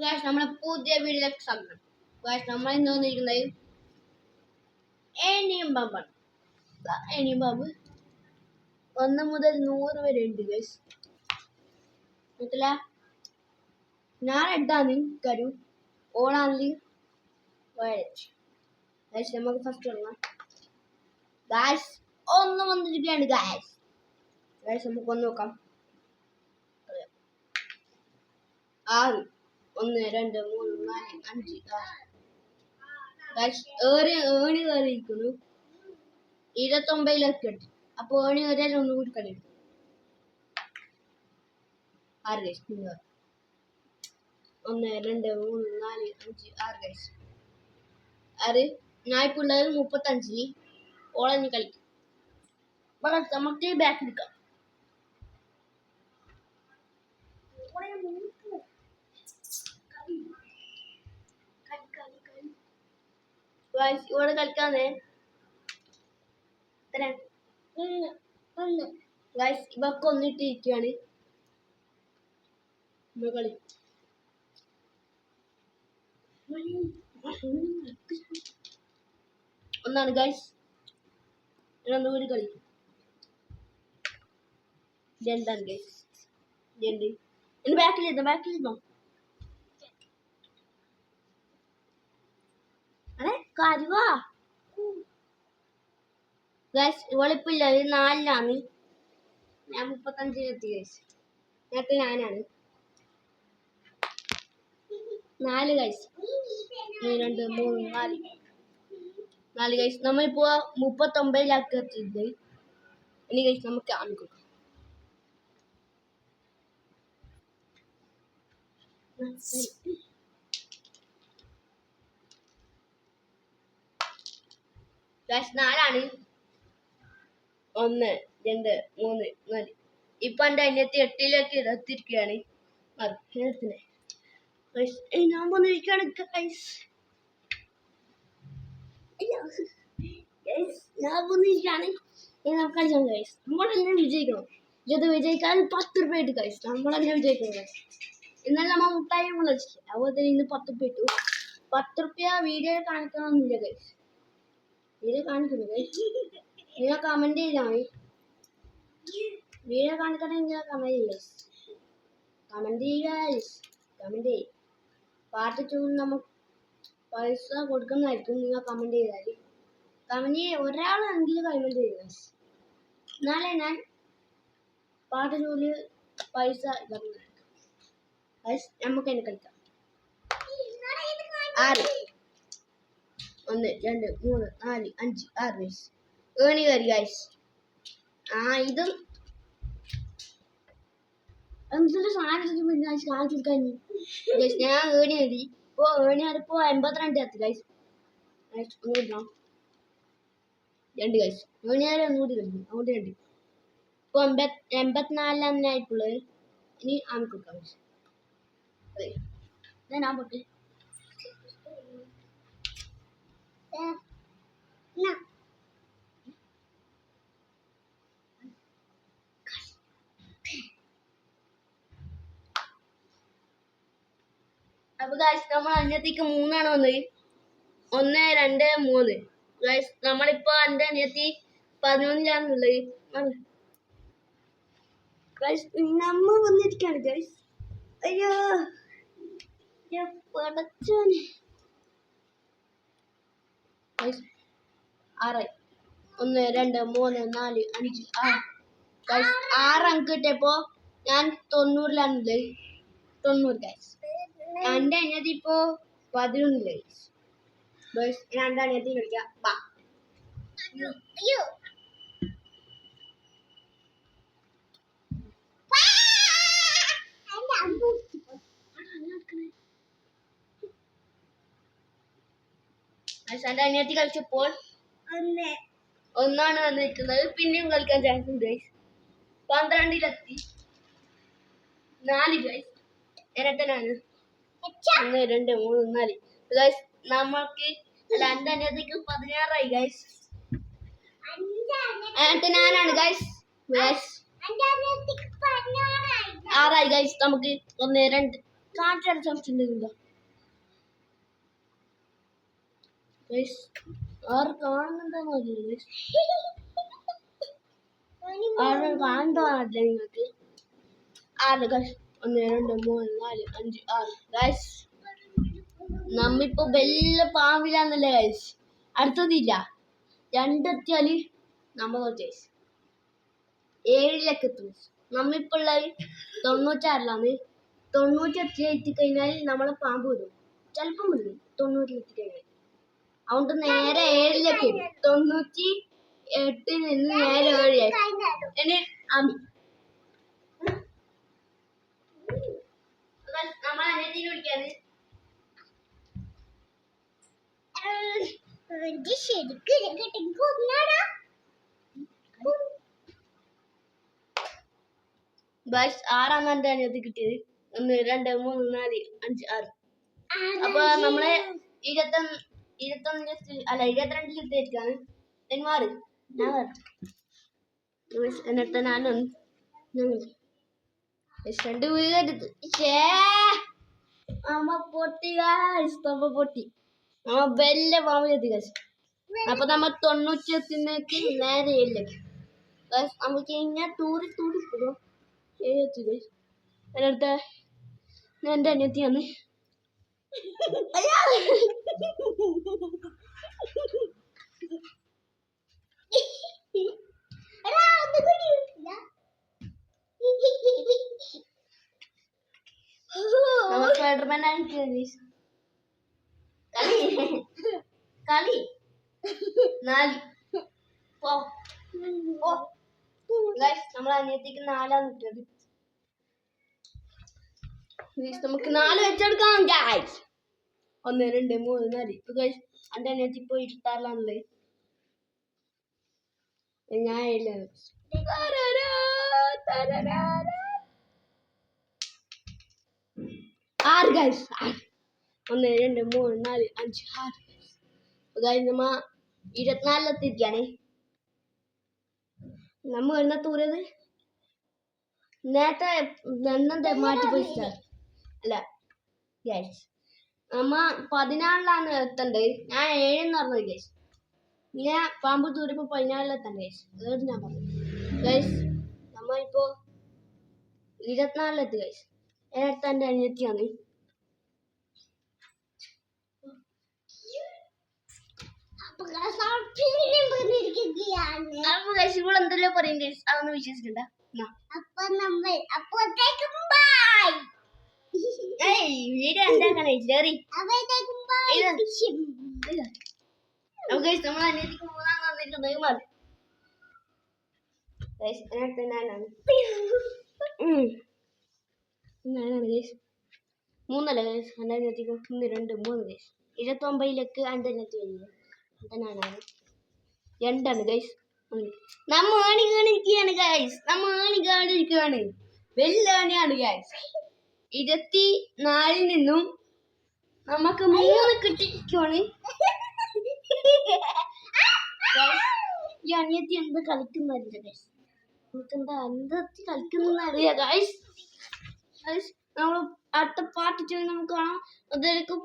Guys നമ്മളെ പുതിയ വീഡിയോയിലേക്ക് സ്വാഗതം. ഗായ്സ് നമ്മൾ ഇന്ന് വന്നിരിക്കുന്നത് ഏണിയും പാമ്പാണ്. ഏണിയും പാമ്പ് 1 മുതൽ 100 വരെ ഉണ്ട് ഗായ്സ്. മനസ്സില ഞാൻ എടുത്താന്ന് കരു ഓണാണെങ്കിൽ ഗായ്സ് നമുക്ക് ഫസ്റ്റ് തുടങ്ങാം. ഗായ്സ് ഒന്ന് വന്നിരിക്കുകയാണ് ഗായ്സ്. ഗായ്സ് നമുക്ക് ഒന്ന് നോക്കാം. 6 1 2 3 4 5 6 ഏണി കയറിയിരിക്കുന്നു 29 ഇട്ട്. അപ്പൊ ഏണി കയറിയാൽ ഒന്നുകൂടി കളി 6 ഗൈസ്. 1 2 3 4 5 6 ഗൈസ്. 6 ഞാൻ ഇപ്പോൾ ഉള്ളത് 35 ഓളഞ്ഞ് കളിക്കും. നമുക്ക് ബാക്ക് എടുക്കാം. ഇവിടെ കളിക്കാന്നേ ഇവക്ക് ഒന്നിട്ടിരിക്കുകയാണ് കളി. ഒന്നാണ് ഗൈസ്. ഒന്നുകൂടി കളി. എന്താണ് ഗൈസ് എന്റെ ബാക്കിലിരുന്നോ കരുവാ ഗൈസ്. ഇവളിപ്പില്ല 4 ഞാൻ 35 ഗൈസ്. നേരത്തെ ഞാനാണ് 4 ഗൈസ്. 1 2 3 4 ഗൈസ്. നമ്മളിപ്പോ 39 എത്തിയത്. ഇനി ഗൈസ് നമുക്ക് കാണിക്കും. ഗൈസ് 4 1 2 3 4. ഇപ്പൊ എന്റെ അനിയത്തി 8 എത്തിയിരിക്കുകയാണ്. ഞാൻ വന്നിരിക്കുകയാണ് ഗൈസ്. ഞാൻ വന്നിരിക്കുകയാണ്. നമുക്ക് കളിക്കണം ഗൈസ്. നമ്മളെന്നെ വിജയിക്കണം. ഇത് വിജയിക്കാൻ 10 രൂപ ഇട്ട് ഗൈസ്. നമ്മളെന്നെ വിജയിക്കണം ഗൈസ്. ഇന്നലെ നമ്മൾ മുട്ടായി കളിച്ചില്ല. അതുപോലെ തന്നെ ഇന്ന് 10 രൂപ ഇട്ടു. 10 രൂപ വീഡിയോ കാണിക്കണമെന്നില്ല ഗൈസ്. വീഡിയോ കാണിക്കുന്നു ഗൈസ്. നിങ്ങൾ കമന്റ് ചെയ്താൽ മതി. വീഡിയോ കാണിക്കണമെങ്കിൽ കമന്റ് ചെയ്യുക. കമന്റ് ചെയ്യുക. പാർട്ട് 2 നമുക്ക് പൈസ കൊടുക്കുന്നതായിരിക്കും. നിങ്ങൾ കമന്റ് ചെയ്താൽ കമന്റ് ഒരാളെങ്കിലും കമന്റ് ചെയ്യുക. എന്നാലേ ഞാൻ പാർട്ട് 2 പൈസ നമുക്ക് എന്നെ കളിക്കാം. 6 1 2 3 4 5 6 ഗൈസ്. ഏണി കയറി ഗൈസ്. ഇതും എന്തൊരു സാധനം കാണിച്ചെടുക്കാൻ ഞാൻ ഏണി കയറി. ഏണി കയറിപ്പോ 82 എത്തി ഗൈസ്. ഒന്നുകൂടി 2 ഗൈസ്. ഏണി കയറി ഒന്നുകൂടി കളിക്കും. അങ്ങോട്ട് 2 ഇപ്പൊ 84 തന്നെ ആയിട്ടുള്ളത്. ഇനി ആമിക്ക് കൊടുക്കാം. ഞാൻ പൊട്ടെ അപ്പൊ ഗൈസ് നമ്മൾ അനിയത്തിക്ക് 3 വന്നത്. 1 2 3 ഗൈസ്. നമ്മളിപ്പോ എന്റെ അനിയത്തി 11 ഗൈസ്. നമ്മ വന്നിരിക്കാണ് ഗൈസ്. അയ്യോ പടച്ചോനെ. 6 1 2 3 4 5 6 ഗൈസ്. 6 അങ്ക് കിട്ടിയപ്പോ ഞാൻ 90 90 ഗൈസ്. എന്റെ അനിയത്തി ഇപ്പോ 11 ഗൈസ്. ഞാൻ എന്റെ അനിയത്തി കളിക്കാം. എന്റെ അനിയത്തി കളിച്ചപ്പോൾ 1 വന്നിരിക്കുന്നത്. പിന്നെയും കളിക്കാൻ ചാൻസ് ഉണ്ട് ഗൈസ്. 12 4 ഗൈസ്. ഇരട്ടനാണ് 1 2 3 4 ഗൈസ്. നമ്മൾക്ക് എന്റെ അനിയത്തിക്ക് 16 ഗൈസ്. ഞാനാണ് ഗൈസ്. 6 ഗൈസ്. നമുക്ക് 1 2 കാറ്റടിച്ച സംശയമുണ്ടോ ആറ് കാണുന്നുണ്ടെന്ന് അറിയില്ല ആറ് കാണുന്നതാണല്ലേ നിങ്ങൾക്ക് 6 ഗൈസ് 1 2 3 4 5 6 ഗൈസ് നമ്മിപ്പോ വലിയ പാമ്പിലാന്നല്ലേ ഗൈസ് അടുത്തതില്ല 2 എത്തിയാല് നമ്മൾ ഗൈസ് 7 എത്തും നമ്മിപ്പോ ഉള്ളത് 96 90 എത്തിക്കഴിഞ്ഞാൽ നമ്മളെ പാമ്പ് വരും ചിലപ്പം വരും 90 എത്തിക്കഴിഞ്ഞാൽ അതുകൊണ്ട് നേരെ 7 വരും 98 നിന്ന് നേരെ 7 ഇനി അമ്മി നമ്മൾ അനിയത്തിനെ വിളിക്കാണ് ഗൈസ് 6 എന്റെ അനിയത്തി കിട്ടിയത് 1 2 3 4 5 6 അപ്പൊ നമ്മളെ 22 എത്തിയിരിക്കാണ് മാറ് ഞാൻ എന്നിട്ട് രണ്ട് വീഴരുത് അമ്മ പൊട്ടി അമ്മ പൊട്ടി നമ്മ വലിയ പാമ്പ് എത്തി ഗൈസ് അപ്പൊ നമ്മ 90 എത്തുന്നേക്ക് നേരെ 7 നമുക്ക് ഇങ്ങനെ തൂറി പോകാം എത്തി ഗൈസ് എന്നിട്ട് എന്റെ അനിയത്തിയാണ് സ്പൈഡർമാൻ കളി 4 നമ്മളെ അനിയത്തിക്ക് 4 കിട്ടിയത് നമുക്ക് 4 വെച്ചെടുക്കാം ഗൈസ് 1 2 3 4 ഇപ്പൊ ഗൈസ് എന്റെ അനിയത്തി ഇപ്പൊ 26 ഞാൻ 6 ഗൈസ് 1 2 3 4 5 6 ഗൈസ് നമ്മ 24 എത്തിയിരിക്കാണ് നമ്മ വരുന്ന തൂരത് നേരത്തെ എണ്ണ മാറ്റി പോയിച്ച അല്ല ഗൈസ് നമ്മ 14 എത്തണ്ടേ ഞാൻ 7 എന്ന് പറഞ്ഞത് ഗൈസ് ഞാൻ പാമ്പ് തൂരിപ്പോ 14 എത്തണ്ട ഗൈസ് അതായത് ഞാൻ പറഞ്ഞു ഗൈസ് നമ്മ ഇപ്പോ 24 എത്തി ഗൈസ് ഏടത്ത എന്റെ അനിയത്തിയാണ് എന്തെല്ലോ പറയും ഗൈസ് അതൊന്നും വിശ്വസിക്കണ്ട വീഡിയോ എന്താക്കണേ ചെറി നമ്മൾ അനിയത്തിക്ക് 3 തന്നിട്ടുണ്ട് മാറി ഞാനാണ് ഗൈസ് 3 അല്ല ഗൈസ് എൻ്റെ അനിയത്തിക്ക് 1 2 3 ഗൈസ് 29 എൻ്റെ അനിയത്തി വരുന്നത് ഞാനാണ് 2 ഗൈസ് നമ്മ കാണിക്കുകയാണ് ഗൈസ് വെല്ലാണ് ഗൈസ് 24 നിന്നും നമുക്ക് 3 കിട്ടിയിരിക്കുവാണ് ഈ അനിയത്തി എന്ത് കളിക്കുന്നറിയില്ല ഗൈസ് നമുക്ക് എന്ത് കളിക്കുന്ന അറിയാം ഗൈസ് നമ്മൾ അടുത്ത പാർട്ട് നമുക്ക് കാണാം അതിലേക്ക്